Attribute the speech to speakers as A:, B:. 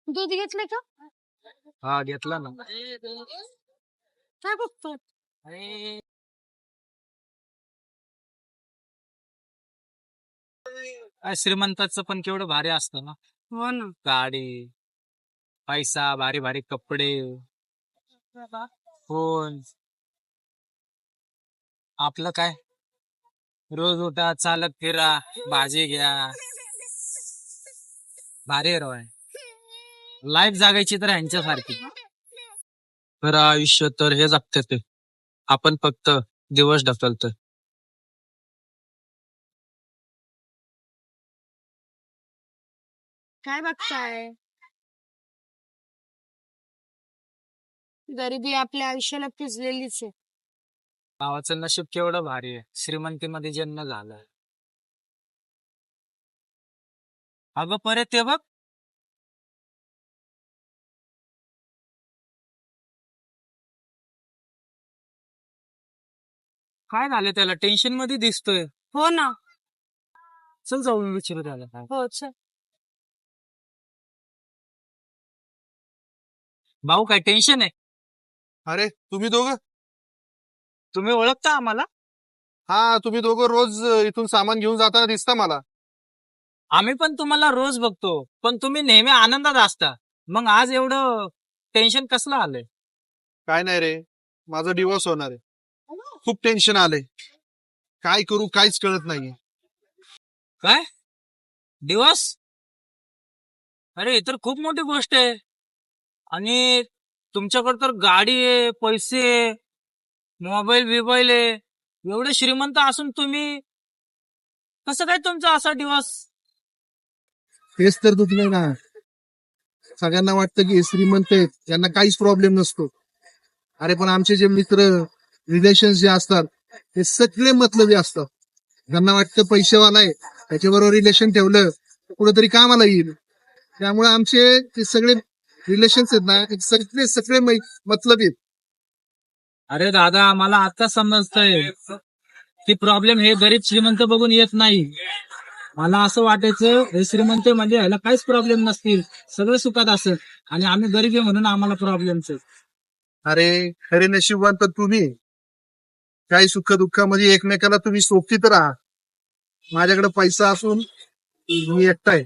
A: दूध घेतले का?
B: हा घेतला ना.
A: काय बघतो?
B: श्रीमंताचं पण केवढं भारी असतं ना.
A: हो ना.
B: गाडी, पैसा, भारी भारी कपडे, फोन. आपलं काय, रोज उठा, चालत फिरा, भाजी घ्या, भारी राव. लाईफ जगायची तर ह्यांच्यासारखी. खरं आयुष्य तर हे जगते ते, आपण फक्त दिवस ढकलतोय.
A: काय बघताय? गरिबी आपल्या आयुष्याला पिजलेलीच आहे.
B: गावाचं नशीब केवढं भारी आहे, श्रीमंतीमध्ये जन्म झाला. अगं परत ते बघ. काय झालं त्याला, टेन्शन मध्ये दिसतोय.
A: हो ना.
B: चल जाऊन विचारू त्याला काय.
A: हो चल.
B: भाऊ काय टेन्शन आहे?
C: अरे तुम्ही दोघं?
B: तुम्ही ओळखता आम्हाला?
C: हा, तुम्ही दोघं रोज इथून सामान घेऊन जाताना दिसता मला.
B: आम्ही पण तुम्हाला रोज बघतो, पण तुम्ही नेहमी आनंदात असता. मग आज एवढं टेन्शन कसलं आलंय?
C: काय नाही रे, माझा डिवोर्स होणार आहे. खूप टेन्शन आलंय. काय करू काहीच कळत नाहीये.
B: काय दिवस? अरे हे तर खूप मोठी गोष्ट आहे. आणि तुमच्याकडे तर गाडी आहे, पैसे आहे, मोबाईल बिबाईल आहे. एवढे श्रीमंत असून तुम्ही कसं काय तुमचा असा दिवस?
C: तेच तर दुखलंय ना. सगळ्यांना वाटतं की हे श्रीमंत आहेत, यांना काहीच प्रॉब्लेम नसतो. अरे पण आमचे जे मित्र, रिलेशन जे असतात ते सगळे मतलबी असतात. ज्यांना वाटतं पैसेवाला आहे त्याच्याबरोबर रिलेशन ठेवलं तर कुठेतरी कामाला येईल. त्यामुळे आमचे ते सगळे रिलेशन्स आहेत ना, सगळे सगळे मतलबी आहेत.
B: अरे दादा, मला आता समजतंय की प्रॉब्लेम हे गरीब श्रीमंत बघून येत नाही. मला असं वाटायचं हे श्रीमंत म्हणजे ह्याला काहीच प्रॉब्लेम नसतील, सगळं सुखात असेल, आणि आम्ही गरीब आहे म्हणून आम्हाला प्रॉब्लेम्स आहेत.
C: अरे खरे नशीबवान तर तुम्ही. काही सुख दुःखामध्ये एकमेकाला तुम्ही सोबतीत राहा. माझ्याकडे पैसा असून मी एकटा आहे.